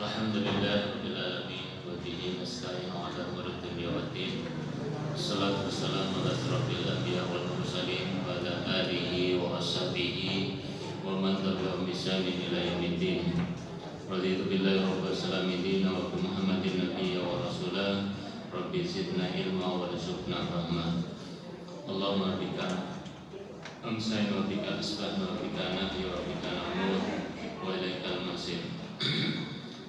Alhamdulillah rabbil alamin wa bihi nasta'inu ala umuri dunya waddin. Wassalatu wassalamu ala asyrofil anbiya wal mursalin wa ala alihi wa ashabihi wa man tabi'ahum bi ihsanin ila yaumiddin. Raditu billahi rabbil alamin wa bi Muhammadin nabiyya wa rasulah. Rabbi zidna ilma wa rizqna rahmah. Allahumma bika amsayna wa bika asbahna wa bika nahya wa bika namut wa ilaikal masir.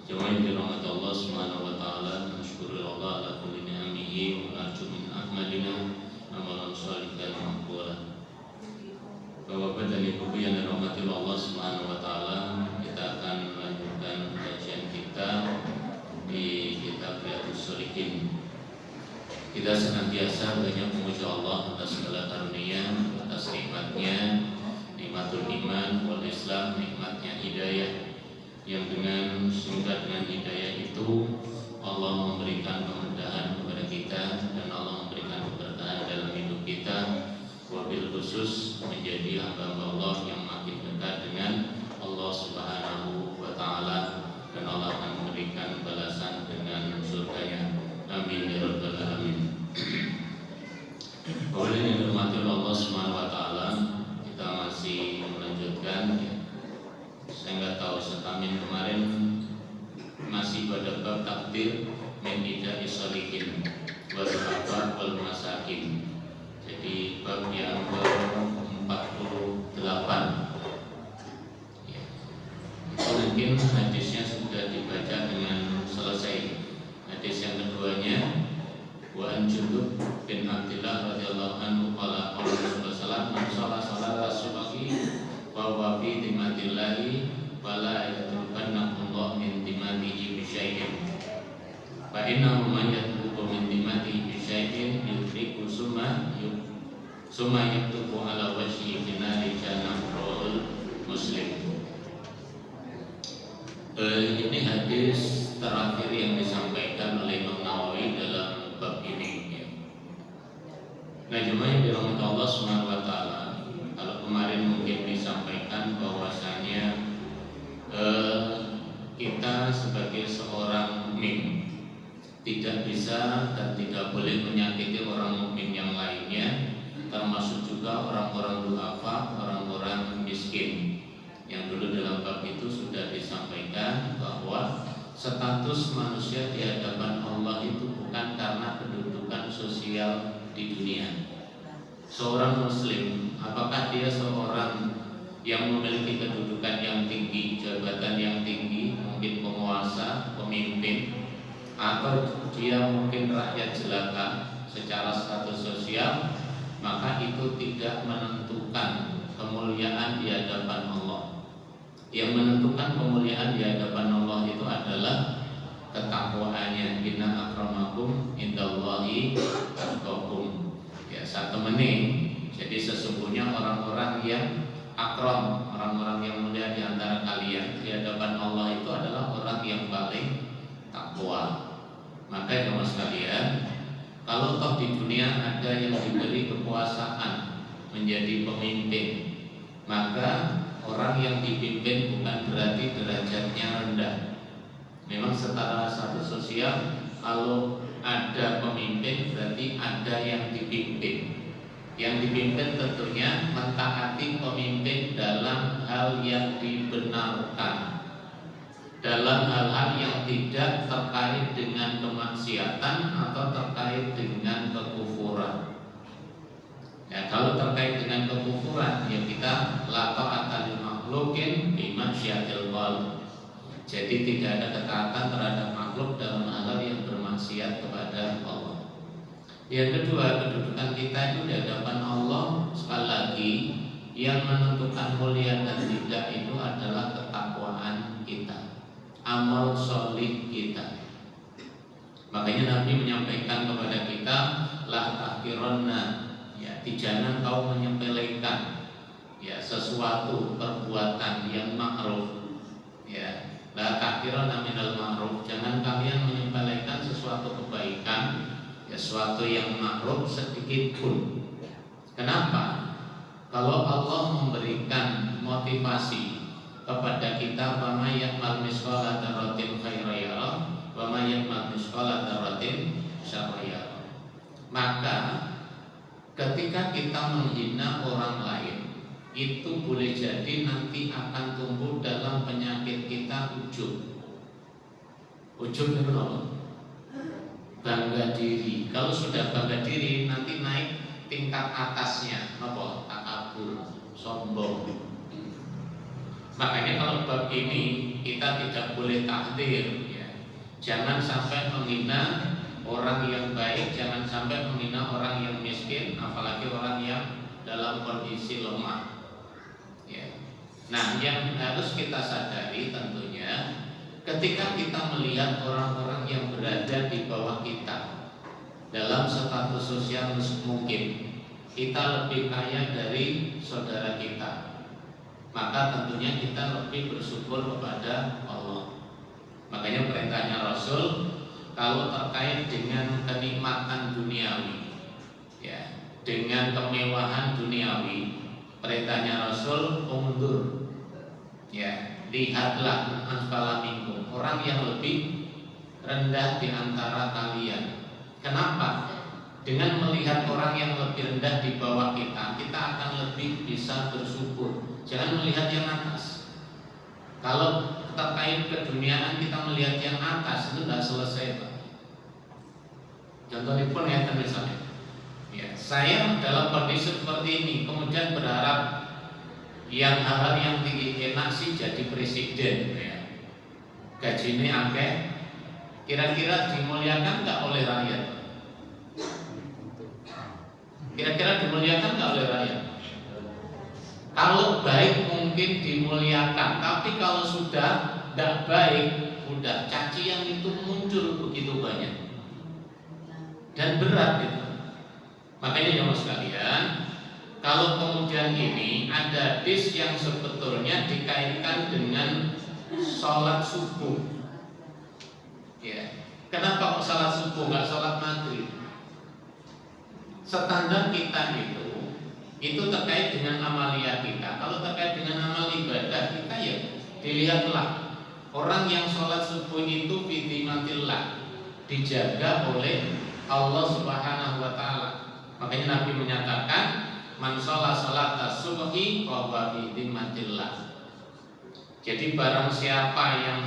Jemaah yang dirahmati Allah Subhanahu wa taala, syukurillah ala kulli ni'amihi wa narju min a'malina amalan shalihan maqbulan. Bapak dan Ibu yang dirahmati Allah Subhanahu wa taala, kita akan melanjutkan kajian kita di kitab Riyadhus Shalihin. Kita senantiasa banyak memuji Allah atas segala karunia, atas nikmatnya, nikmatul iman wal Islam, nikmatnya hidayah, yang dengan semoga dengan hidayah itu Allah memberikan kemudahan kepada kita dan Allah memberikan keberkahan dalam hidup kita, wabil khusus menjadi hamba Allah yang makin dekat dengan Allah Subhanahu wa taala, dan Allah akan memberikan balasan dengan surganya. Amin ya rabbal alamin. Oleh yang dirahmati Allah Subhanahu wa taala, kita masih melanjutkan ya. Saya nggak tahu sekamin kemarin masih pada bab takdir min idai sholihin wal abar wal masakin. Jadi bab yang ke-48 ya. Mungkin hadisnya sudah dibaca dengan selesai. Hadis yang keduanya, wa an Jundub bin Abdillah radhiyallahu anhu qala qala Rasulullah sallallahu alaihi wasallam salata subhi wa wa fi dimatillahi wala yatrukanna Allah min dimatihi bi syai'in fa innahu man yatruku min dimatihi bi syai'in yudriku summa yaktubu ala wajhi binari jannah rawal Muslim. Ini hadis terakhir yang disampaikan oleh Imam Nawawi dalam bab ini ya. Nah, jemaah yang dirahmati Allah Subhanahu wa taala, kalau kemarin mungkin disampaikan bahwasanya kita sebagai seorang mukmin tidak bisa dan tidak boleh menyakiti orang mukmin yang lainnya, termasuk juga orang-orang du'afa, orang-orang miskin. Yang dulu dalam bab itu sudah disampaikan bahwa status manusia di hadapan Allah itu bukan karena kedudukan sosial di dunia. Seorang muslim, apakah dia seorang yang memiliki kedudukan yang tinggi, jabatan yang tinggi, mungkin penguasa, pemimpin, atau dia mungkin rakyat jelata secara status sosial, maka itu tidak menentukan kemuliaan di hadapan Allah. Yang menentukan kemuliaan di hadapan Allah itu adalah ketakwaannya. Inna akramakum indallahi atqakum. Ya, satu menit. Jadi sesungguhnya orang-orang yang akram, orang-orang yang mulia di antara kalian di hadapan Allah itu adalah orang yang paling takwa. Maka jemaah sekalian, kalau toh di dunia ada yang diberi kekuasaan menjadi pemimpin, maka orang yang dipimpin bukan berarti derajatnya rendah. Memang setara status sosial, kalau ada pemimpin berarti ada yang dipimpin. Yang dipimpin tentunya mentaati pemimpin dalam hal yang dibenarkan, dalam hal-hal yang tidak terkait dengan kemaksiatan atau terkait dengan kekufuran. Ya, kalau terkait dengan kekufuran, ya kita la ta'ata lil makhluqin fi maksiatil khaliq. Jadi tidak ada ketaatan terhadap makhluk dalam hal yang bermaksiat kepada Allah. Yang kedua, kedudukan kita itu di hadapan Allah, sekali lagi yang menentukan mulia dan tidak itu adalah ketakwaan kita, amal solih kita. Makanya Nabi menyampaikan kepada kita, la tahqironna, ya, jangan kau menyepelekan ya sesuatu perbuatan yang ma'ruf, ya, la tahqironna minal ma'ruf, jangan kalian menyepelekan sesuatu kebaikan, ya, sesuatu yang ma'ruf sedikit pun. Kenapa? Kalau Allah memberikan motivasi kepada kita, "Wa may ya'mal misqala dzarratin khairan Maka ketika kita menghina orang lain, itu boleh jadi nanti akan tumbuh dalam penyakit kita ujub. Ujub itu apa? Bangga diri. Kalau sudah bangga diri, nanti naik tingkat atasnya apa? Takabur, sombong. Makanya kalau bab ini kita tidak boleh takdir, ya. Jangan sampai menghina orang yang baik, jangan sampai menghina orang yang miskin, apalagi orang yang dalam kondisi lemah. Ya. Nah, yang harus kita sadari tentunya ketika kita melihat orang-orang yang berada di bawah kita dalam status sosial mungkin kita lebih kaya dari saudara kita, maka tentunya kita lebih bersyukur kepada Allah. Makanya perintahnya Rasul kalau terkait dengan kenikmatan duniawi, ya, dengan kemewahan duniawi, perintahnya Rasul undur, ya, lihatlah anfala minkum, orang yang lebih rendah di antara kalian. Kenapa? Dengan melihat orang yang lebih rendah di bawah kita, kita akan lebih bisa bersyukur. Jangan melihat yang atas. Kalau terkait keduniaan kita melihat yang atas, itu tidak selesai, Pak. Contohnya pun ya misalnya, ya, saya dalam kondisi seperti ini, kemudian berharap yang hal-hal yang tinggi enak sih jadi presiden, ya. Gajinya akeh, kira-kira dimuliakan nggak oleh rakyat? Kira-kira dimuliakan nggak oleh rakyat? Kalau baik mungkin dimuliakan, tapi kalau sudah tidak baik, udah cacian itu muncul begitu banyak dan berat itu. Makanya jemaah sekalian, kalau kemudian ini ada hadis yang sebetulnya dikaitkan dengan sholat subuh, ya. Kenapa kok sholat subuh nggak sholat maghrib? Standar kita itu terkait dengan amalia kita. Kalau terkait dengan amal ibadah kita, ya dilihatlah orang yang sholat subuh itu bidimatillah, dijaga oleh Allah Subhanahu wa Ta'ala. Makanya Nabi menyatakan man sholat sholat subhi fahuwa bidimatillah. Jadi barang siapa yang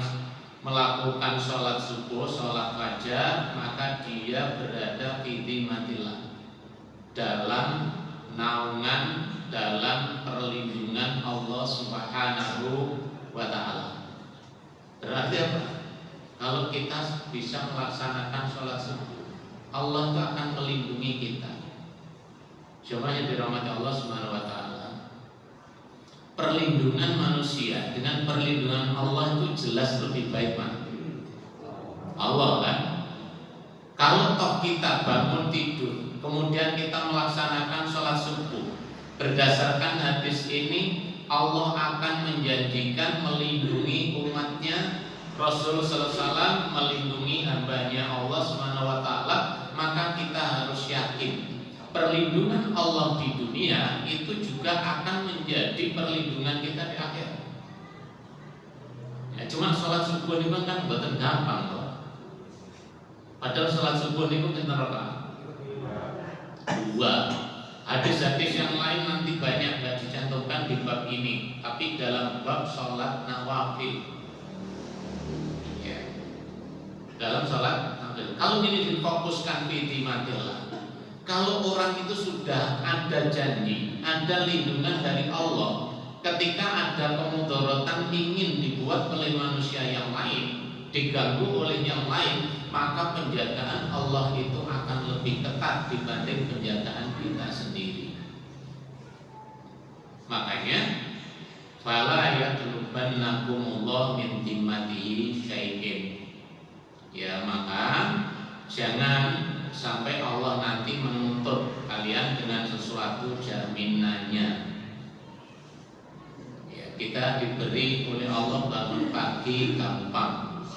melakukan sholat subuh, sholat fajar, maka dia berada bidimatillah, dalam naungan, dalam perlindungan Allah Subhanahu wa Ta'ala. Berarti apa? Kalau kita bisa melaksanakan sholat subuh, Allah itu akan melindungi kita. Coba yang dirahmati Allah Subhanahu wa Ta'ala, perlindungan manusia dengan perlindungan Allah itu jelas lebih baik, Pak. Allah kan, kalau toh kita bangun tidur, kemudian kita melaksanakan sholat subuh, berdasarkan hadis ini Allah akan menjanjikan melindungi umatnya, Rasul sallallahu alaihi wasallam melindungi hambanya Allah Subhanahu wa Ta'ala. Maka kita harus yakin perlindungan Allah di dunia itu juga akan menjadi perlindungan kita di akhirat. Ya, cuma sholat subuh itu kan bukan gampang kok. Padahal sholat subuh itu neraka. Dua, hadis-hadis yang lain nanti banyak nggak dicantumkan di bab ini, tapi dalam bab sholat nawafil, ya, dalam sholat nawafil. Kalau ini difokuskan bidimatillah, kalau orang itu sudah ada janji, ada lindungan dari Allah, ketika ada kemudorotan ingin dibuat oleh manusia yang lain, diganggu oleh yang lain, maka penjagaan Allah itu akan lebih ketat dibanding penjagaan kita sendiri. Makanya fala yatlubannakumullah min timmatihi syai'in. Ya, maka jangan sampai Allah nanti menuntut kalian dengan sesuatu jaminannya. Ya, kita diberi oleh Allah bangun pagi gampang.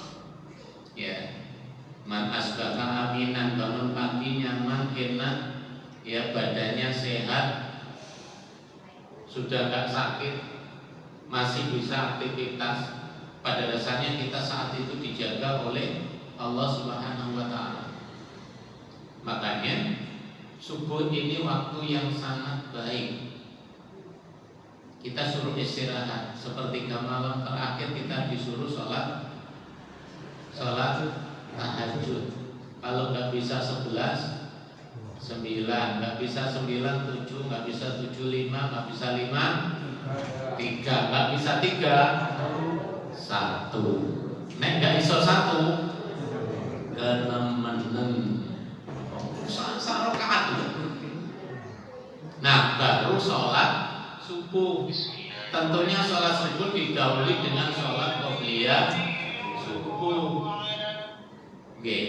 Ya, man asbaha aminan, bangun pagi nyaman, enak, ya, badannya sehat, sudah nggak sakit, masih bisa aktivitas. Pada dasarnya kita saat itu dijaga oleh Allah Subhanahu wa Ta'ala. Makanya subuh ini waktu yang sangat baik. Kita suruh istirahat, sepertiga malam terakhir kita disuruh sholat tahajud. Kalau nggak bisa 11, 9, nggak bisa 9, 7, nggak bisa 7, 5, nggak bisa 5, 3, nggak bisa 3, 1. Nek nggak iso 1, kenemenen sarokaat. Nah, baru sholat subuh. Tentunya sholat subuh didahului dengan sholat qobliyah subuh. Oke.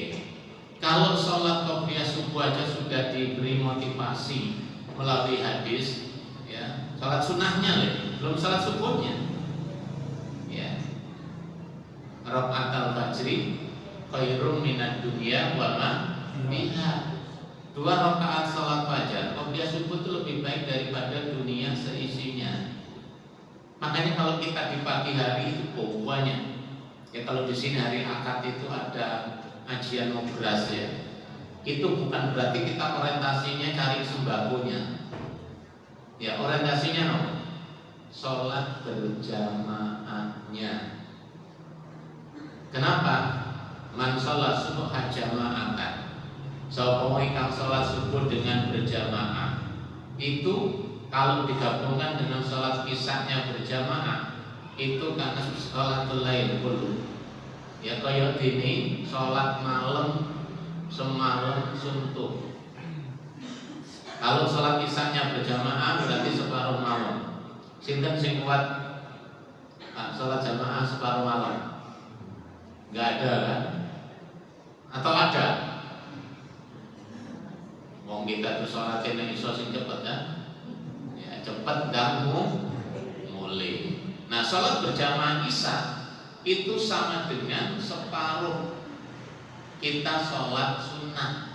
Kalau sholat qobliyah subuh aja sudah diberi motivasi melalui hadis, ya, sholat sunnahnya belum sholat subuhnya. Ya. Rakaatul fajri khairum minad dunya wa ma fiha. 2 rakaat sholat fajar qobliyah subuh itu lebih baik daripada dunia seisinya. Makanya kalau kita di pagi hari itu banyak. Ya kalau di sini hari Akad itu ada ajian mau beras ya. Itu bukan berarti kita orientasinya cari sembakonya. Ya orientasinya no. Sholat berjamaahnya. Kenapa? Man sholat subuh jama'atan. Sapa ingkang sholat subuh dengan berjamaah itu kalau digabungkan dengan sholat isya-nya berjamaah itu karena sholatul lail kullu. Ya kaya dini sholat malam semalam suntuk. Kalau sholat isya-nya berjamaah berarti separuh malam. Sinten sing kuat sholat jamaah separuh malam? Enggak ada kan? Atau ada? Wong kita tuh sholatin yang iso sing cepet kan? Ya cepet ganggu mulai. Nah sholat berjamaah isya itu sama dengan separuh kita sholat sunnah.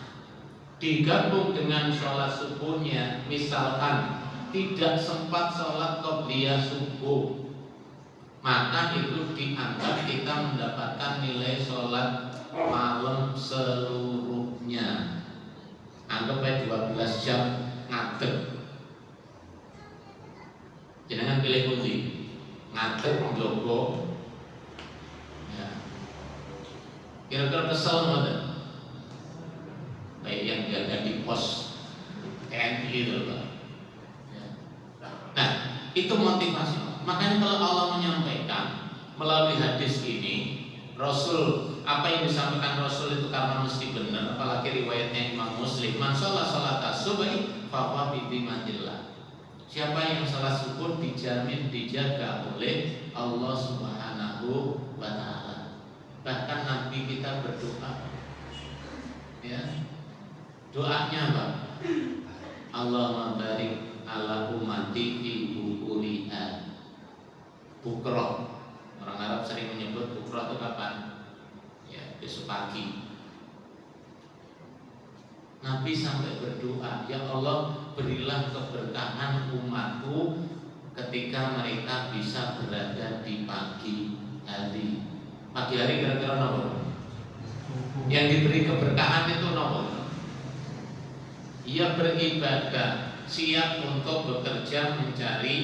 Digabung dengan sholat subuhnya, misalkan tidak sempat sholat qobliyah subuh, maka itu dianggap kita mendapatkan nilai sholat malam seluruhnya. Anggap aja 12 jam ngadeg. Jangan pilih pundi, ngadeg logo. Ya. Kira-kira kesel nggak? Baik yang jaga di pos TNI itu Pak. Ya. Nah itu motivasi. Makanya kalau Allah menyampaikan melalui hadis ini, Rasul apa yang disampaikan Rasul itu karena mesti benar, apalagi riwayatnya Imam Muslim. Man sholat subhi fa huwa bi dhimmatillah. Siapa yang sholat subuh dijamin dijaga oleh Allah Subhanahu wa taala. Bahkan Nabi kita berdoa. Ya. Doanya apa? Allahumma barik ala ummati fi bukuriha. Bukroh. Orang Arab sering menyebut bukroh itu kapan? Ya, besok pagi. Nabi sampai berdoa, ya Allah berilah keberkahan umatku ketika mereka bisa berada di pagi hari. Pagi hari kira-kira nomor. Yang diberi keberkahan itu nomor. Ia beribadah, siap untuk bekerja mencari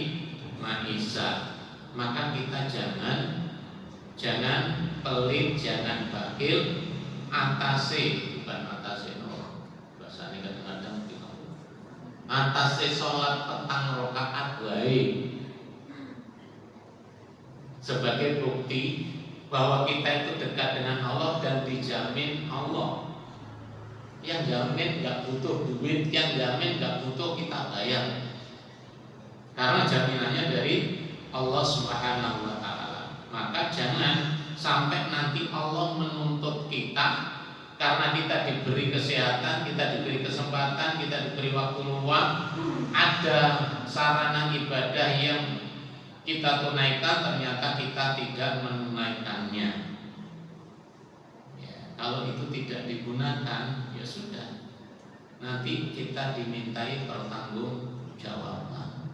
maisha. Maka kita jangan pelit, jangan bakil, bukan atase no. Bahasane kadang-kadang atase sholat petang rakaat wae. Sebagai bukti bahwa kita itu dekat dengan Allah dan dijamin Allah. Yang jamin nggak butuh duit, yang jamin nggak butuh kita bayar. Karena jaminannya dari Allah Subhanahu wa taala. Maka jangan sampai nanti Allah menuntut kita karena kita diberi kesehatan, kita diberi kesempatan, kita diberi waktu luang, ada sarana ibadah yang kita tunaikan ternyata kita tidak menunaikannya. Ya, kalau itu tidak digunakan, ya sudah. Nanti kita dimintai pertanggungjawaban.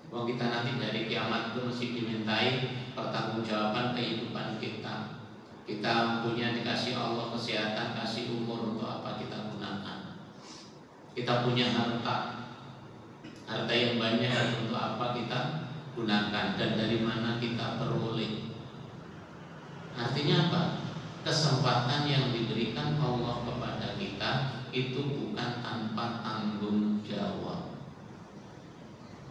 Bahwa kita nanti dari kiamat itu mesti dimintai pertanggungjawaban kehidupan kita. Kita punya dikasih Allah kesehatan, kasih umur, untuk apa kita gunakan. Kita punya harta yang banyak, untuk apa kita gunakan dan dari mana kita peroleh. Artinya apa? Kesempatan yang diberikan Allah kepada kita itu bukan tanpa tanggung jawab.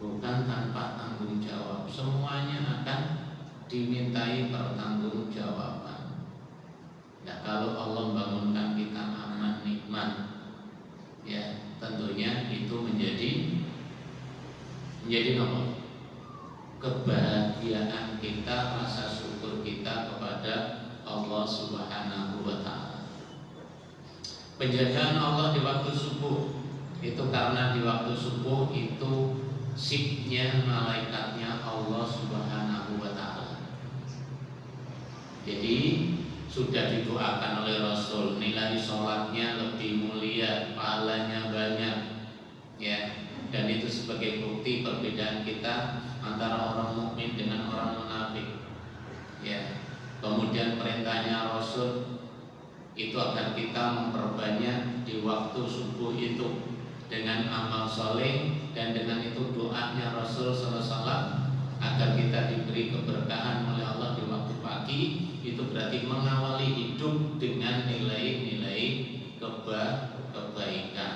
Bukan tanpa tanggung jawab. Semuanya akan dimintai pertanggungjawaban. Ya, kalau Allah bangunkan kita aman nikmat, ya tentunya itu menjadi apa? Kebahagiaan kita, rasa syukur kita kepada Allah Subhanahu wa ta'ala. Penjagaan Allah di waktu subuh itu karena di waktu subuh itu shiftnya malaikatnya Allah Subhanahu wa ta'ala. Jadi sudah didoakan oleh Rasul, nilai sholatnya lebih mulia, pahalanya banyak, ya. Dan itu sebagai bukti perbedaan kita antara orang mukmin dengan orang munafik, ya. Kemudian perintahnya Rasul itu agar kita memperbanyak di waktu subuh itu dengan amal soleh, dan dengan itu doanya Rasul SAW agar kita diberi keberkahan oleh Allah di waktu pagi. Itu berarti mengawali hidup dengan nilai-nilai kebaikan.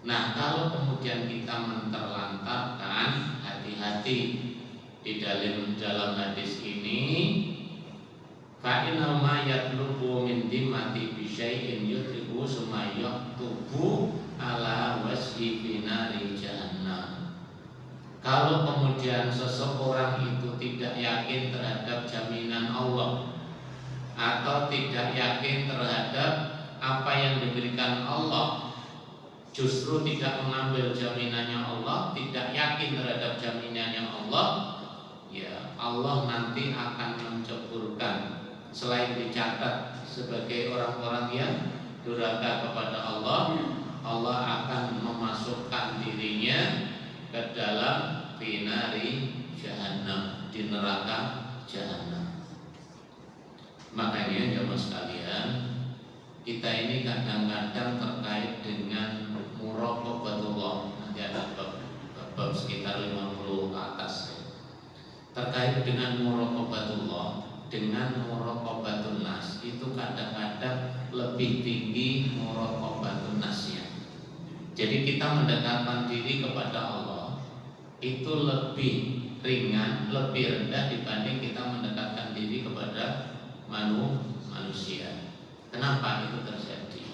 Nah, kalau kemudian kita menterlantarkan, hati-hati di dalam hadis ini. Fa'inna ma yatlubu min dimmati bisyai'in yutribu sumayyah tubuh ala wasfi binari jahannam. Kalau kemudian seseorang itu tidak yakin terhadap jaminan Allah, atau tidak yakin terhadap apa yang diberikan Allah, justru tidak mengambil jaminannya Allah, tidak yakin terhadap jaminannya Allah, ya Allah nanti akan menceburkan. Selain dicatat sebagai orang-orang yang durhaka kepada Allah, Allah akan memasukkan dirinya ke dalam binari jahannam, di neraka jahannam. Makanya jemaah sekalian, kita ini kadang-kadang terkait dengan muraqabatullah. Nanti ada bab sekitar 50 ke atas ya. Terkait dengan muraqabatullah, dengan muraqabatun nas, itu kadang-kadang lebih tinggi muraqabatun nasnya. Jadi kita mendekatkan diri kepada Allah itu lebih ringan, lebih rendah dibanding kita mendekatkan diri kepada manusia. Kenapa itu terjadi?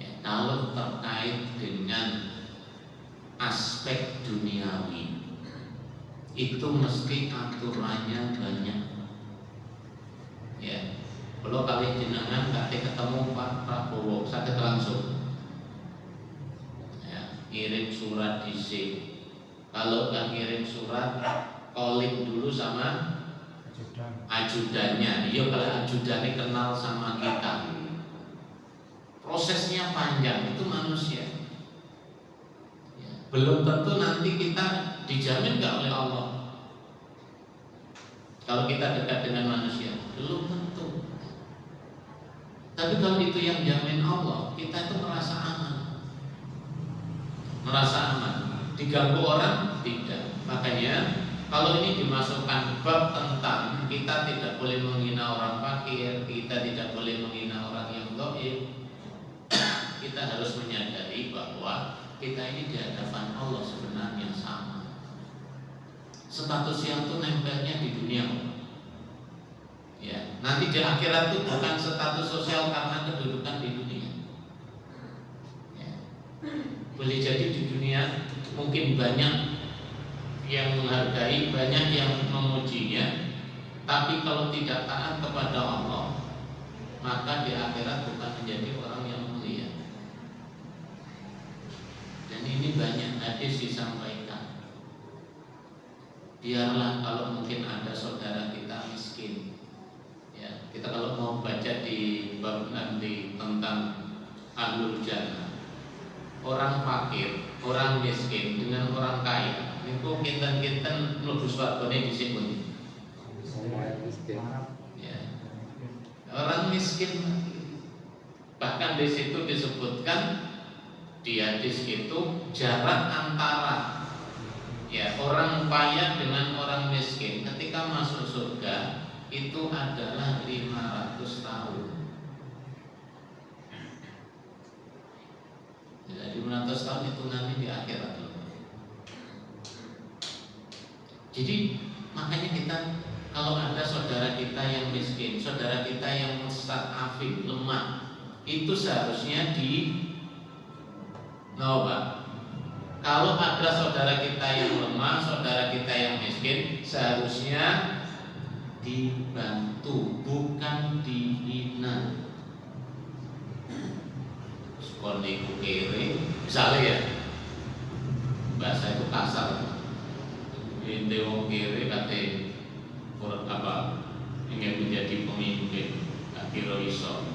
Ya, kalau terkait dengan aspek duniawi, itu mesti aturannya banyak. Ya, kalau kali jenengan kate ketemu Pak Prabowo, sakit langsung. Ngirim surat isi. Kalau nggak ngirim surat, calling dulu sama ajudannya. Iya, kalau ajudannya kenal sama kita, prosesnya panjang, itu manusia. Belum tentu nanti kita dijamin nggak oleh Allah. Kalau kita dekat dengan manusia, belum tentu. Tapi kalau itu yang jamin Allah, kita itu merasa aman. Diganggu orang tidak. Makanya kalau ini dimasukkan bab tentang kita tidak boleh menghina orang fakir, kita tidak boleh menghina orang yang dhaif, kita harus menyadari bahwa kita ini di hadapan Allah sebenarnya sama. Status yang itu nempelnya di dunia. Ya, nanti di akhirat itu bukan status sosial karena kedudukan di dunia. Ya. Boleh jadi di dunia mungkin banyak yang menghargai, banyak yang memujinya, tapi kalau tidak taat kepada Allah, maka di akhirat bukan menjadi orang yang mulia. Dan ini banyak hadis disampaikan. Biarlah kalau mungkin ada saudara kita miskin, ya, kita kalau mau baca di bab nanti tentang ahlul jannah, orang fakir, orang miskin dengan orang kaya, niku kinten-kinten mlebu swargane dhisik pundi? Ya. Orang miskin Bahkan di situ disebutkan di hadis itu jarak antara orang kaya dengan orang miskin ketika masuk surga itu adalah 500 tahun. Jadi 500 tahun hitungannya di akhirat. Jadi makanya kita kalau ada saudara kita yang miskin, saudara kita yang mustad'afin, lemah, itu seharusnya kalau ada saudara kita yang lemah, saudara kita yang miskin, seharusnya dibantu, bukan dihina. Sekolah iku kere, misalnya ya, bahasa itu kasar. Ente wong kere kate ingin menjadi pemimpin, gak kira iso.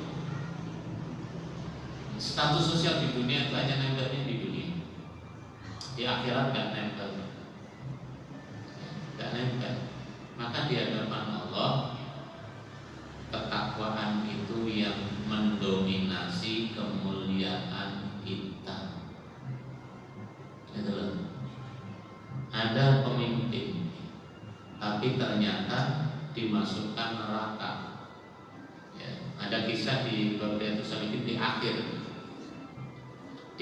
Status sosial di dunia itu hanya nempelnya di dunia. Di akhirat gak nempel. Maka di hadapan Allah ketakwaan itu yang mendominasi kemuliaan kita. Gitu loh. Ada pemimpin, tapi ternyata dimasukkan neraka. Ada kisah di Baqiyatus Shalihin di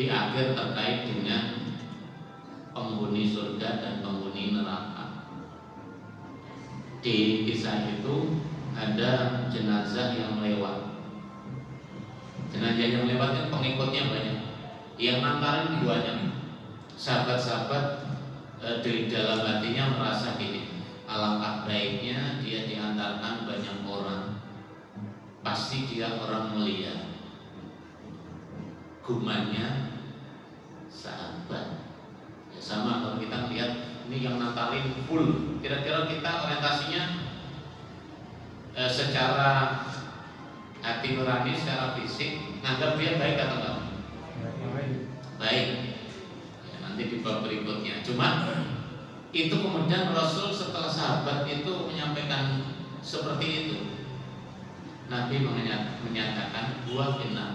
akhir terkait dengan penghuni surga dan penghuni neraka. Di kisah itu ada jenazah yang lewat. Jenazah yang lewat kan pengikutnya banyak, yang ngantarin banyak. Sahabat-sahabat di dalam hatinya merasa gini, alangkah baiknya dia diantarkan banyak orang, pasti dia orang mulia. Gumannya sahabat. Ya sama kalau kita lihat ini yang nantarin full, kira-kira kita orientasinya secara hati nurani, secara fisik, nganggap dia baik atau enggak? Baik. Ya, nanti di bab berikutnya. Cuma itu kemudian Rasul setelah sahabat itu menyampaikan seperti itu, Nabi menyatakan buah benar.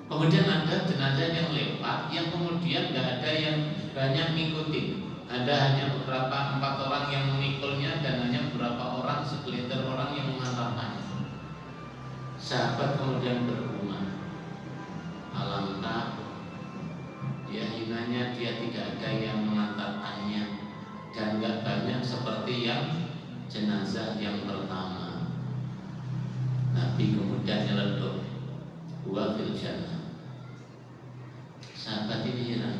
Kemudian ada jenazah yang lewat, yang kemudian nggak ada yang banyak ngikutin. Ada hanya beberapa 4 orang yang mengikulnya dan hanya beberapa orang, segelintir orang yang mengantarkannya. Sahabat kemudian bergumam, alangkah dia hinanya dia tidak ada yang mengantarkannya dan nggak banyak seperti yang jenazah yang pertama. Nabi kemudian nyeletuk, wa fil jannah. Sahabat ini heran,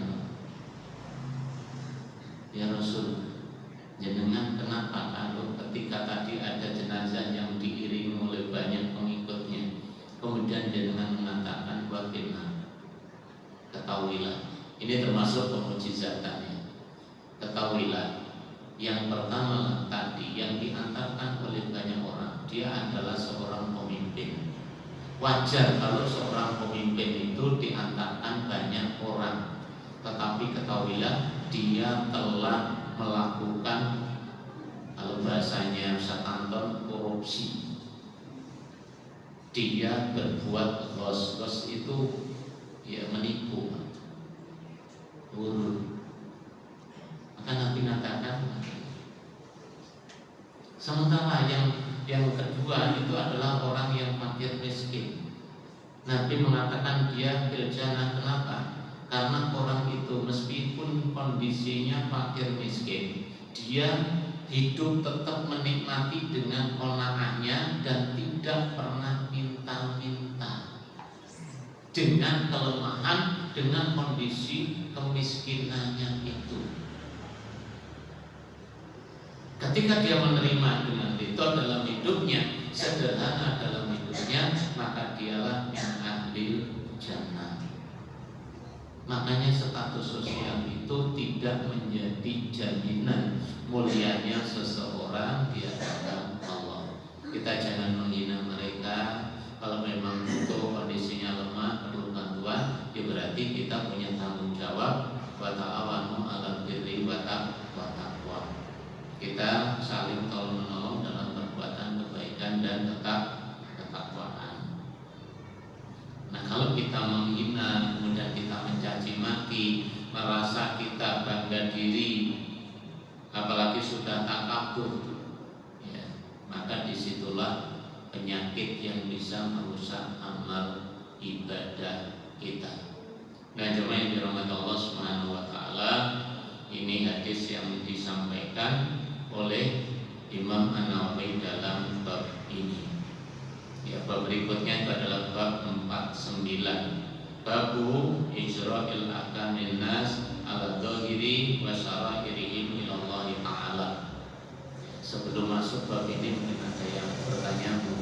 ya Rasul, jenengan kenapa kalau ketika tadi ada jenazah yang diiringi oleh banyak pengikutnya, kemudian jenengan mengatakan wa finna? Ketahuilah, ini termasuk pemujizatannya. Ketahuilah, yang pertama tadi yang diantarkan oleh banyak orang, dia adalah seorang pemimpin. Wajar kalau seorang pemimpin itu diantarkan banyak orang, tetapi ketahuilah dia telah melakukan, kalau bahasanya Satanton, korupsi. Dia berbuat gos itu ya menipu, urut. Maka Nabi mengatakan, sementara yang kedua itu adalah orang yang fakir miskin. Nabi mengatakan dia fil jannah. Kenapa? Karena orang itu meskipun kondisinya fakir miskin, dia hidup tetap menikmati dengan qanaahnya dan tidak pernah minta-minta. Dengan kelemahan, dengan kondisi kemiskinannya itu, ketika dia menerima dengan itu dalam hidupnya, sederhana dalam hidupnya, maka dialah yang ahli jannah. Makanya status sosial itu tidak menjadi jaminan mulianya seseorang di hadapan Allah. Kita jangan menghina mereka. Kalau memang butuh, kondisinya lemah, perlu bantuan, ya berarti kita punya tanggung jawab. Wa ta'awanu 'alal birri wa taqwa. Kita saling tolong menolong dalam perbuatan kebaikan dan ketakwaan. diri, apalagi sudah takabur, ya, maka disitulah penyakit yang bisa merusak amal ibadah kita. Nah, jemaah yang dirahmati Allah Subhanahu wa taala, ini hadis yang disampaikan oleh Imam An-Nawawi dalam bab ini. Ya, bab berikutnya itu adalah bab 49. Babu ijra'il ahkamin nas ala dhahiri wa syara'irihim ila Allah taala. Sebelum masuk bab ini mungkin ada yang bertanya, Bu.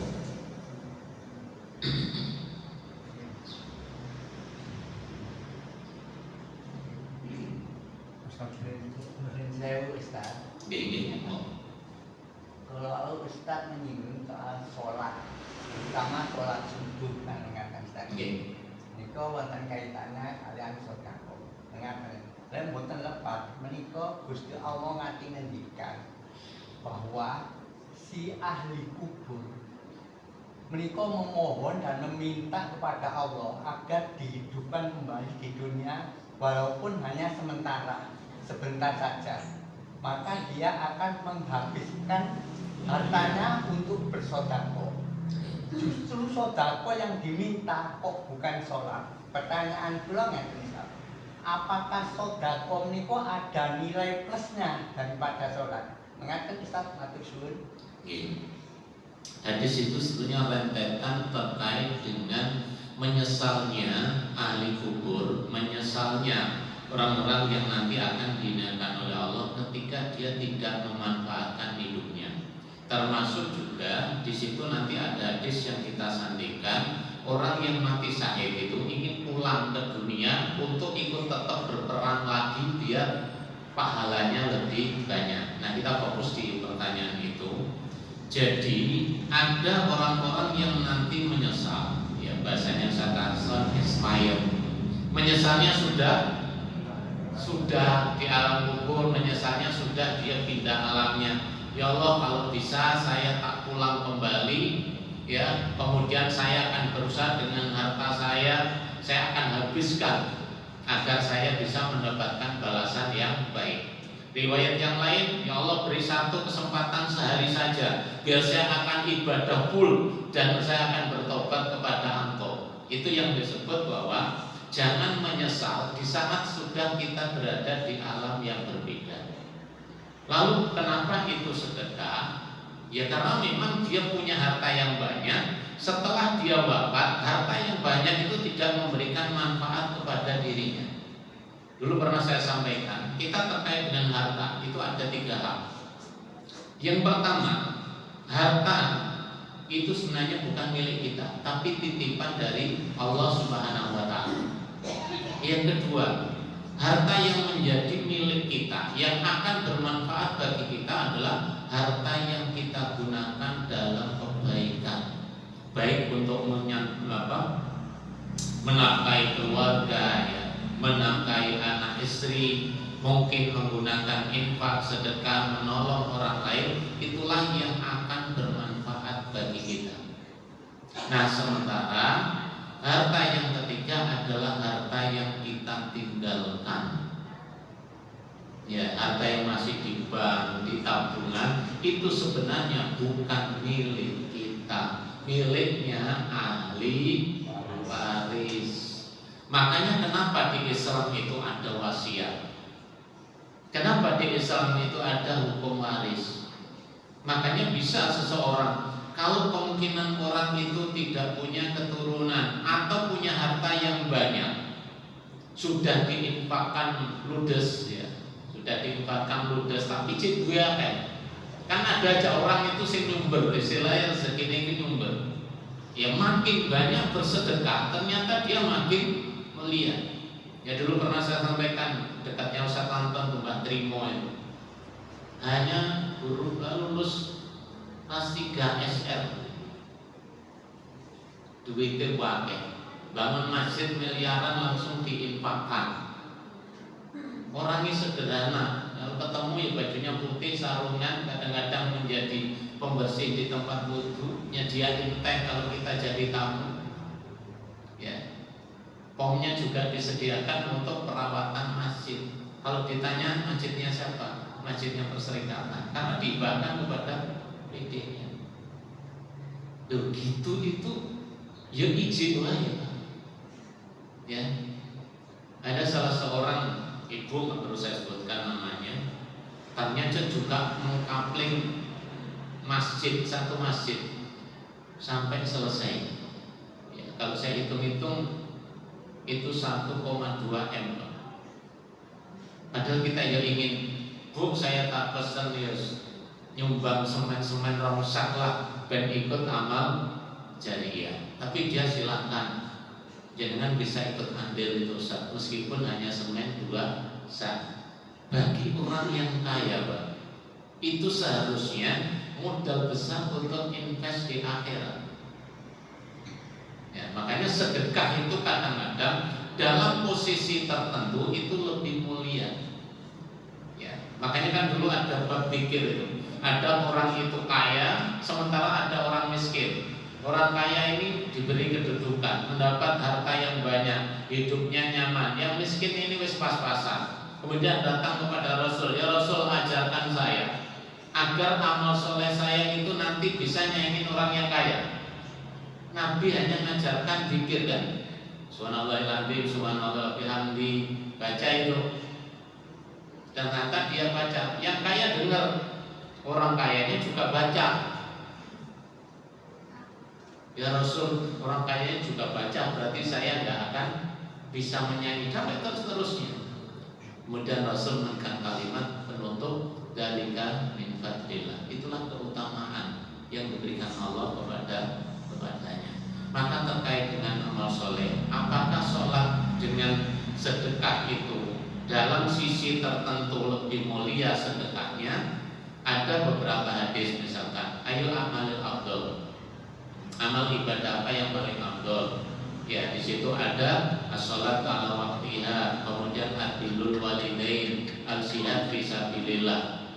Saya Ustaz. Kalau Ustaz menyinggung soal sholat, terutama sholat subuh, kan mengatakan Ustaz. Niko wonten kaitannya kalian sedekah. Mengatakan, dan mboten lepas menika Gusti Allah ngati ngendikan bahwa si ahli kubur menika memohon dan meminta kepada Allah agar dihidupkan kembali di dunia walaupun hanya sementara, sebentar saja, maka dia akan menghabiskan hartanya untuk bersedekah. Justru sedekah yang diminta kok bukan sholat. Pertanyaan kula ngeten, apakah sedekah niku ada nilai plusnya daripada sholat? Mengatakan Ustaz matur suwun. Hadis itu sebetulnya rentetan terkait dengan menyesalnya ahli kubur, menyesalnya orang-orang yang nanti akan dihinakan oleh Allah ketika dia tidak memanfaatkan hidupnya. Termasuk juga di situ nanti ada hadis yang kita sandikan, orang yang mati syahid itu ingin pulang ke dunia untuk ikut tetap berperang lagi biar pahalanya lebih banyak. Nah, kita fokus di pertanyaan itu. Jadi ada orang-orang yang nanti menyesal, ya bahasanya saya expired. Menyesalnya sudah di alam kubur, menyesalnya sudah dia pindah alamnya. Ya Allah, kalau bisa saya tak pulang kembali, ya, kemudian saya akan berusaha dengan harta saya akan habiskan agar saya bisa mendapatkan balasan yang baik. Riwayat yang lain, ya Allah beri satu kesempatan sehari saja, biar saya akan ibadah full dan saya akan bertobat kepada Engkau. Itu yang disebut bahwa jangan menyesal di saat sudah kita berada di alam yang berbeda. Lalu kenapa itu sedekah? Ya karena memang dia punya harta yang banyak. Setelah dia wafat, harta yang banyak itu tidak memberikan manfaat kepada dirinya. Dulu pernah saya sampaikan, kita terkait dengan harta itu ada 3 hal. Yang pertama, harta itu sebenarnya bukan milik kita, tapi titipan dari Allah Subhanahu wa taala. Yang kedua, harta yang menjadi milik kita, yang akan bermanfaat bagi kita adalah harta yang kita gunakan dalam kebaikan, baik untuk menafkahi keluarga, ya, menafkahi anak istri, mungkin menggunakan infak, sedekah, menolong orang lain, itulah yang akan bermanfaat bagi kita. Nah, sementara harta yang ketiga adalah harta yang kita tinggalkan. Ya, harta yang masih di bank, di tabungan, itu sebenarnya bukan milik kita, miliknya ahli waris. Makanya kenapa di Islam itu ada wasiat? Kenapa di Islam itu ada hukum waris? Makanya bisa seseorang, kalau kemungkinan orang itu tidak punya keturunan atau punya harta yang banyak, sudah diinfakkan ludes, ya, sudah diinfakkan ludes, tapi cik gue kan ada aja orang itu sing nyumber, istilahnya rezeki ini nyumber. Ya makin banyak bersedekah, ternyata dia makin melihat. Ya dulu pernah saya sampaikan dekatnya Ustaz Anton tuh Mbak Trimo itu, hanya guru lulus kelas 3 SR, duitnya wae, bangun masjid miliaran langsung diinfakkan. Orangnya sederhana, kalau ketemu ya bajunya putih, sarungan, kadang-kadang menjadi pembersih di tempat wudhu, nyediain teh kalau kita jadi tamu, ya. Pomnya juga disediakan untuk perawatan masjid. Kalau ditanya masjidnya siapa? Masjidnya Perserikatan, karena dihibahkan kepada PD-nya. Loh gitu itu ya izin wae Pak. Ya. Ada salah seorang ibu, nggak perlu saya sebutkan namanya, ternyata juga mengkapling masjid, satu masjid sampai selesai. Ya, kalau saya hitung-hitung itu 1,2 M. Padahal kita ya ingin, Bu saya tak pesen ya nyumbang semen-semen rongsek lah ben ikut amal jariah. Tapi dia silakan, jangan bisa ikut andil itu Ustaz, meskipun hanya semen 2 sak. Bagi orang yang kaya Pak, itu seharusnya modal besar untuk invest di akhirat. Ya, makanya sedekah itu kadang-kadang dalam posisi tertentu itu lebih mulia. Ya, makanya kan dulu ada bab pikir itu. Ada orang itu kaya, sementara ada orang miskin. Orang kaya ini diberi kedudukan, mendapat harta yang banyak, hidupnya nyaman. Yang miskin ini wis pas-pasan. Kemudian datang kepada Rasul, ya Rasul ajarkan saya agar amal soleh saya itu nanti bisa nyaingin orang yang kaya. Nabi hanya mengajarkan zikir kan, subhanallahil subhanallah bihamdi, baca itu. Dan ternyata dia baca, yang kaya dengar, orang kayanya juga baca. Ya Rasul, orang kayanya juga baca, berarti saya nggak akan bisa menyanyi sampai terus-terusnya. Kemudian Rasul mengangkat kalimat penutup, dalika min fadlillah. Itulah keutamaan yang diberikan Allah kepadanya. Maka terkait dengan amal soleh, apakah sholat dengan sedekah itu dalam sisi tertentu lebih mulia sedekahnya? Ada beberapa hadis, misalkan ayu amalil afdal, amal ibadah apa yang paling afdal? Ya, di situ ada as-sholatu ala waqtiha, kemudian adilul walidain, al-jihad fisabilillah.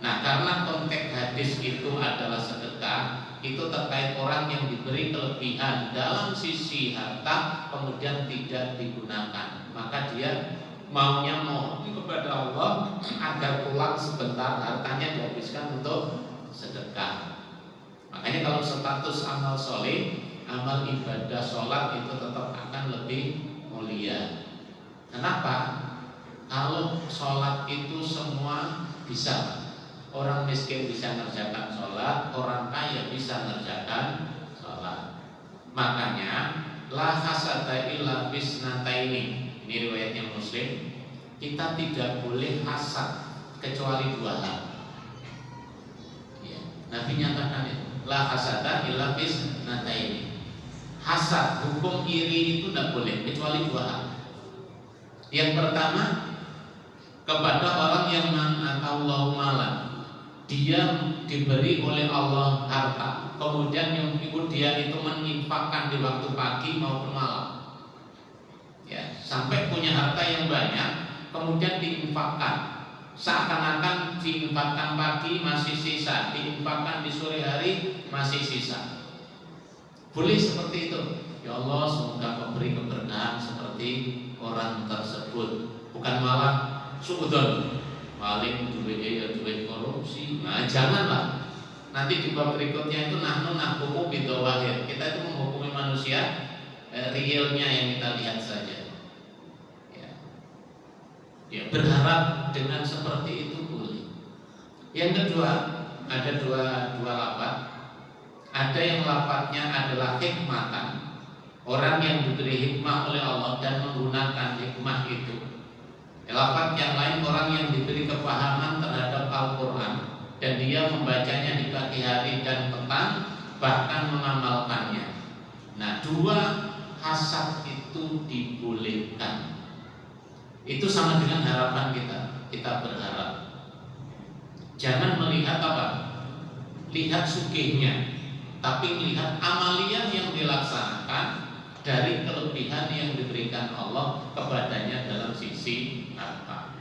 Nah, karena konteks hadis itu adalah sedekah, itu terkait orang yang diberi kelebihan dalam sisi harta kemudian tidak digunakan, maka dia maunya mohon kepada Allah agar pulang sebentar hartanya dihabiskan untuk sedekah. Makanya kalau status amal soleh, amal ibadah sholat itu tetap akan lebih mulia. Kenapa? Kalau sholat itu semua bisa, orang miskin bisa mengerjakan sholat, orang kaya bisa mengerjakan sholat. Makanya la hasada illa bisnataini, ini riwayatnya Muslim, kita tidak boleh hasad kecuali 2 hal. Ya, Nabi nyatakan itu, la hasada illa bisnataini. Hasad, hukum iri itu tidak boleh kecuali 2 hal. Yang pertama, kepada orang yang man'atallahu malan, dia diberi oleh Allah harta, kemudian yang ikut dia itu menginfakkan di waktu pagi maupun malam. Ya, sampai punya harta yang banyak, kemudian diinfakkan. Seakan-akan diinfakkan pagi masih sisa, diinfakkan di sore hari masih sisa. Boleh seperti itu. Ya Allah, semoga kau beri keberkahan seperti orang tersebut. Bukan malah suudzon, paling duit korupsi. Nah, janganlah. Nanti di bab berikutnya itu nahnu nahkumu bidawahir. Kita itu menghukumi manusia realnya yang kita lihat saja. Ya, berharap dengan seperti itu boleh. Yang kedua, ada dua lafaz. Ada yang lafaznya adalah hikmatan, orang yang diberi hikmah oleh Allah dan menggunakan hikmah itu. Lafaz yang lain, orang yang diberi kepahaman terhadap Al-Quran dan dia membacanya di pagi hari dan petang, bahkan mengamalkannya. Nah, 2 hasad itu dibolehkan. Itu sama dengan harapan kita berharap. Jangan melihat apa? Lihat sugihnya, tapi lihat amalia yang dilaksanakan dari kelebihan yang diberikan Allah kepadanya dalam sisi harta.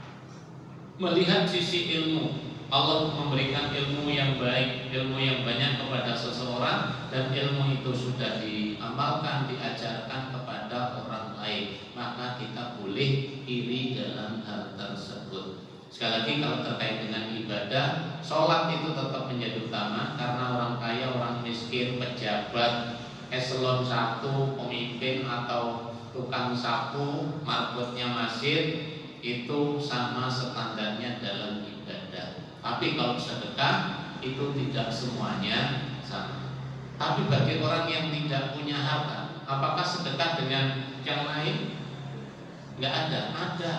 Melihat sisi ilmu, Allah memberikan ilmu yang baik, ilmu yang banyak kepada seseorang, dan ilmu itu sudah diamalkan, diajarkan kepada kepada orang lain, maka kita boleh iri dalam hal tersebut. Sekali lagi, kalau terkait dengan ibadah, sholat itu tetap menjadi utama, karena orang kaya, orang miskin, pejabat, eselon 1, pemimpin atau tukang sapu, marbotnya masjid, itu sama standarnya dalam ibadah. Tapi kalau sedekah itu tidak semuanya sama. Tapi bagi orang yang tidak punya harta, apakah sedekah dengan yang lain? Nggak ada. Ada.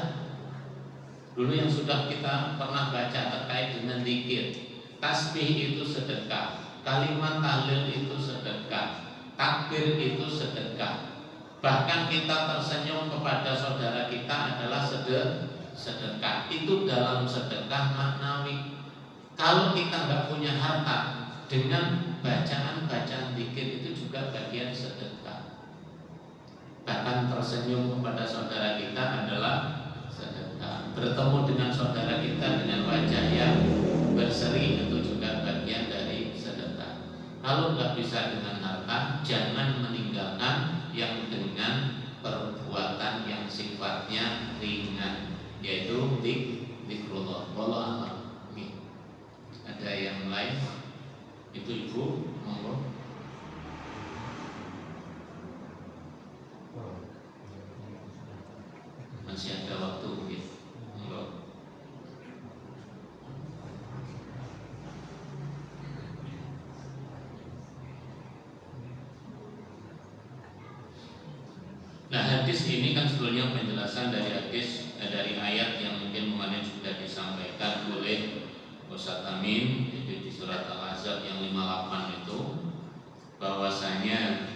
Dulu yang sudah kita pernah baca terkait dengan zikir, tasbih itu sedekah, kalimat tahlil itu sedekah, takbir itu sedekah. Bahkan kita tersenyum kepada saudara kita adalah sedekah. Itu dalam sedekah maknawi. Kalau kita nggak punya harta, dengan bacaan-bacaan zikir itu juga bagian sedekah. Bahkan tersenyum kepada saudara kita adalah sedekah. Bertemu dengan saudara kita dengan wajah yang berseri itu juga bagian dari sedekah. Kalau nggak bisa dengan harta, jangan meninggalkan yang dengan perbuatan yang sifatnya ringan, yaitu zikrullah. Wallahu a'lam. Ada yang lain? Itu Ibu, monggo. Masih ada waktu mungkin. Monggo. Nah, hadis ini kan sebetulnya penjelasan dari hadis dari ayat yang mungkin kemarin sudah disampaikan oleh Ustaz Amin, itu di surat Al-Ahzab yang 58 itu, bahwasanya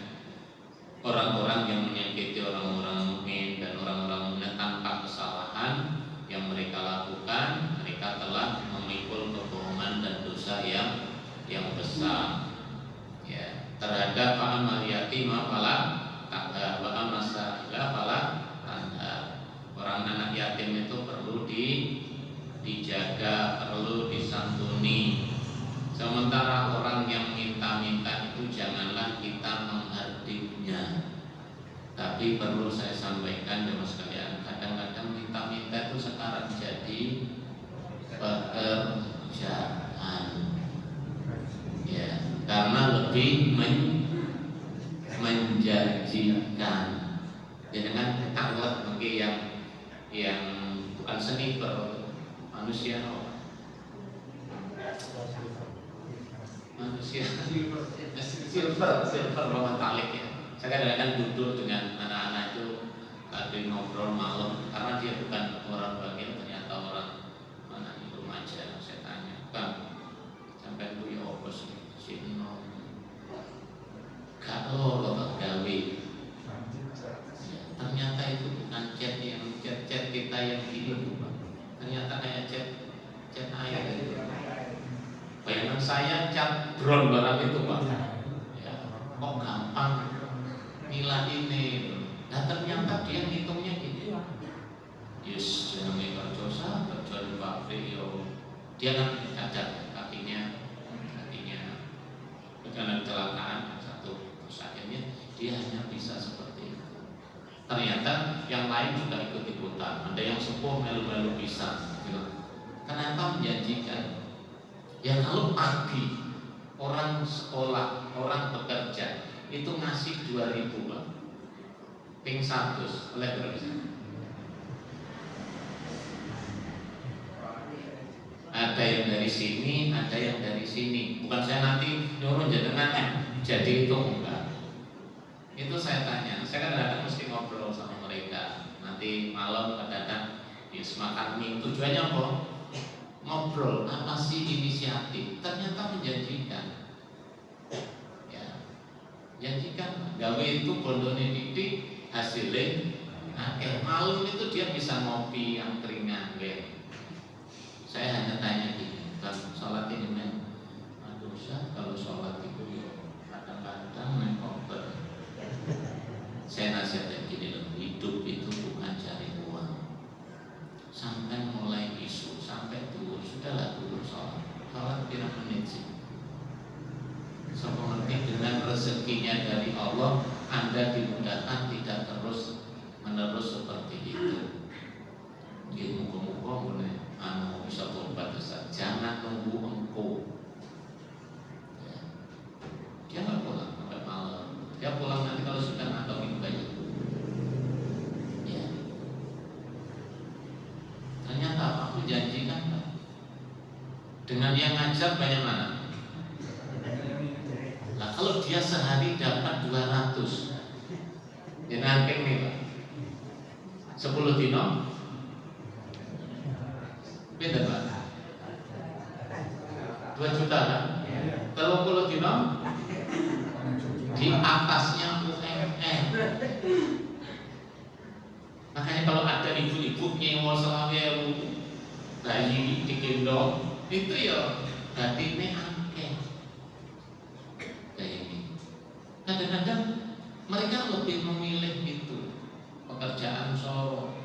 orang-orang yang menyakiti orang-orang mukmin dan orang-orang mukmin tanpa kesalahan yang mereka lakukan, mereka telah memikul kebohongan dan dosa yang besar. Ya, terhadap fa'amal yatima fala wa amasaila fala tanda. Orang anak yatim itu perlu dijaga, perlu disantuni. Sementara orang yang minta-minta itu janganlah kita menghardiknya. Tapi perlu saya sampaikan jemaah sekalian, kadang-kadang minta-minta itu sekarang jadi pekerjaan. Ya, karena lebih menjanjikan. Dengan takut mungkin yang bukan sniper, manusia silver metalik ya. Saya kadang-kadang duduk dengan anak-anak itu lagi ngobrol malam, karena dia bukan orang bagian, ternyata orang mana itu remaja. Saya tanya, Bang, sampai itu ya apa sih? Sino gak loro gawe. Ternyata itu bukan chat kita yang gini, Bang. Ternyata kayak chat ayat itu. Bayangan saya cat drone barang itu, Pak. Ya, kok gampang milah ini. Nah ternyata dia ngitungnya gini. Yes, jenenge kerja di pabrik yo. Dia kan cacat kakinya karena kecelakaan satu sakitnya, dia hanya bisa seperti itu. Ternyata yang lain juga ikut-ikutan. Ada yang sepuh melu-melu bisa. Gitu. Ternyata menjanjikan. Ya kalau pagi orang sekolah, orang bekerja itu ngasih 2.000 Pak, ping 100 oleh berapa? Ada yang dari sini, ada yang dari sini. Bukan saya nanti nyuruh jenengan jadi itu, enggak. Itu saya tanya, saya kadang-kadang mesti ngobrol sama mereka. Nanti malam kadang-kadang makan mie, tujuannya apa? Ngobrol, apa sih inisiatif? Ternyata menjanjikan. Ya, janjikan. Gawe itu bondone titik, hasilnya akeh. Malam itu dia bisa ngopi yang keringan, Saya hanya tanya gini, kan sholat ini men, aduh kalau sholat itu ya kadang-kadang main koper. Saya nasihatkan gini loh, hidup itu bukan cari uang. Sampai mulai isu, sampai turun, sudahlah turun sholat pirang menit sih. So mengerti dengan rezekinya dari Allah, Anda dimudahkan tidak terus menerus seperti itu. Jadi muka-muka bisa tobat Ustaz. Jangan nunggu engkau. Ya. Dia nggak pulang sampai malam. Dia pulang nanti kalau sudah ngantongin banyak. Ya. Ternyata aku janjikan dengan yang ngajar banyak mana? Nah, kalau dia sehari dapat 200, ya nanti nih Pak, 10 dino, beda Pak, 2 juta kan? 30 dino, di atasnya UMR. Makanya kalau ada ibu-ibu nyewa selawe bayi digendong, itu ya batine akeh. Kayak ini. Kadang-kadang mereka lebih memilih itu pekerjaan solo.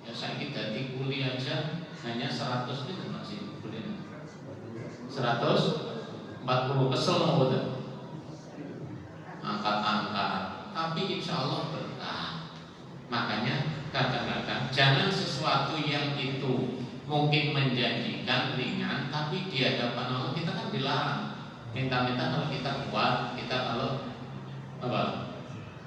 Ya saya dadi kuli aja hanya 100 itu masih boleh. 140 kesel mau udah angkat-angkat. Tapi insya Allah berkah. Makanya kadang-kadang jangan sesuatu yang itu mungkin menjanjikan ringan, tapi di hadapan Allah kita kan dilarang. Minta-minta kalau kita kuat, kita kalau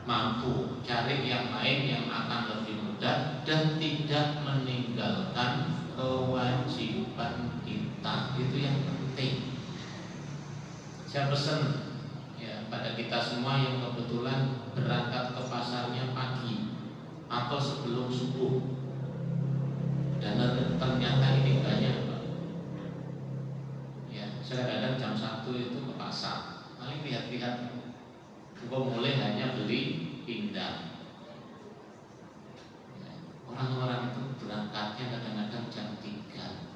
mampu cari yang lain yang akan lebih mudah dan tidak meninggalkan kewajiban kita. Itu yang penting. Saya pesan ya pada kita semua yang kebetulan berangkat ke pasarnya pagi atau sebelum subuh. Dan ternyata ini banyak Pak. Ya, saya kadang jam 1 itu ke pasar, paling lihat-lihat. Gue mulai hanya beli pindang. Ya, orang-orang itu berangkatnya kadang-kadang jam 3.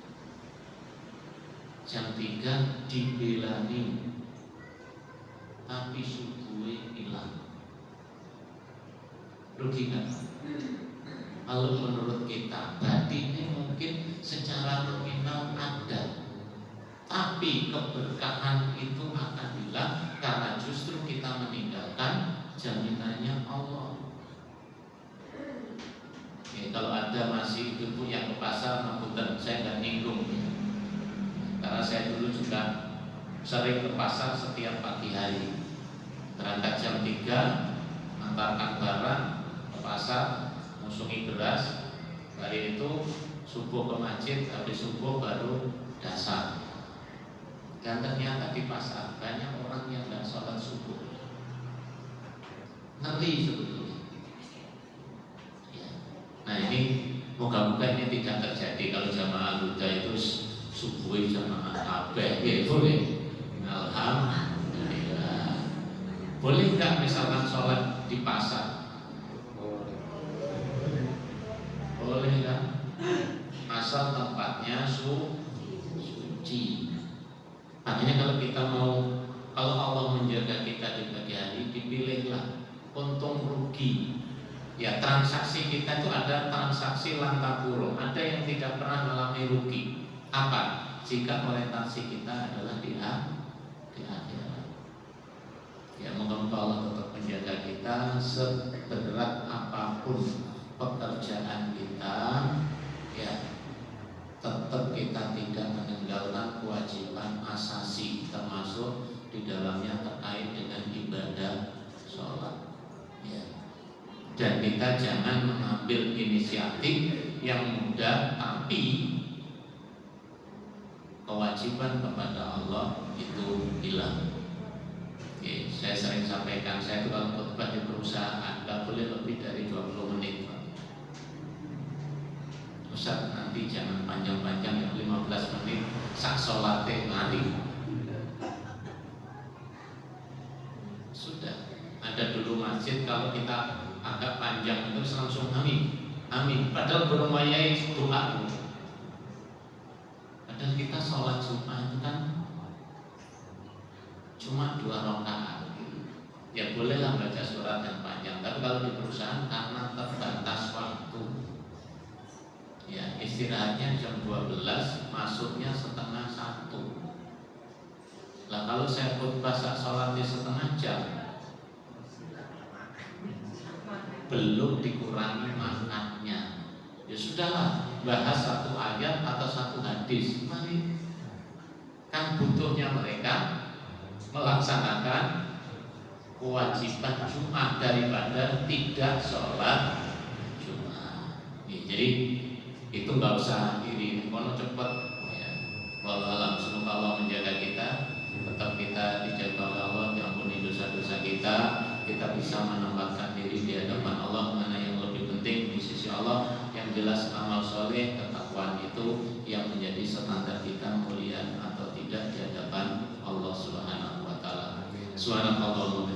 Jam 3 dibelani, tapi subuhnya hilang. Rugi nggak? Kalau menurut kita batinnya mungkin secara nominal ada, tapi keberkahan itu akan hilang karena justru kita meninggalkan jaminannya Allah. Oke, kalau ada masih ibu yang ke pasar, ngapunten saya nggak nyinggung, karena saya dulu juga sering ke pasar setiap pagi hari, berangkat jam 3, mengantarkan barang ke pasar, musungi beras, hari itu subuh ke masjid, habis subuh baru dasar. Dan ternyata di pasar banyak orang yang nggak sholat subuh. Ngeri sebetulnya. Ya. Nah ini moga-moga ini tidak terjadi. Kalau jamaah Huda itu subuh jamaah kabeh, ya boleh. Alhamdulillah. Boleh nggak misalkan sholat di pasar? Boleh kan? Asal tempatnya suci. Makanya kalau kita mau, kalau Allah menjaga kita di pagi hari, dipilihlah untung rugi. Ya transaksi kita itu ada transaksi lantaburo, ada yang tidak pernah mengalami rugi. Apa? Jika orientasi kita adalah di akhirat. Ya moga-moga Allah tetap menjaga kita seberat apapun pekerjaan kita, ya tetap kita tidak meninggalkan kewajiban asasi, termasuk di dalamnya terkait dengan ibadah sholat. Ya. Dan kita jangan mengambil inisiatif yang mudah, tapi kewajiban kepada Allah itu hilang. Oke, saya sering sampaikan, saya itu kalau khutbah di perusahaan nggak boleh lebih dari 20 menit. Ustaz nanti jangan panjang-panjang, yang 15 menit sak sholate mari. Sudah ada dulu masjid kalau kita agak panjang itu langsung amin, amin. Padahal belum mayai doa. Padahal kita sholat Jumat itu kan cuma 2 rakaat. Ya bolehlah baca surat yang panjang, tapi kalau di perusahaan karena terbatas waktu, ya istirahatnya jam 12, masuknya setengah 1. Lah kalau saya khutbah sholat di setengah jam, belum dikurangi manfaatnya. Ya sudahlah, bahas satu ayat atau satu hadis. Mari, kan butuhnya mereka melaksanakan kewajiban Jumat daripada tidak sholat Jumat. Jadi itu nggak usah iri, kono cepet. Ya. Walau alam, semoga Allah menjaga kita, tetap kita dijaga oleh Allah, diampuni dosa-dosa kita bisa menempatkan diri di hadapan Allah, mana yang lebih penting di sisi Allah. Yang jelas amal soleh, ketakwaan itu yang menjadi standar kita mulia atau tidak di hadapan Allah Subhanahu wa taala. Subhanallah.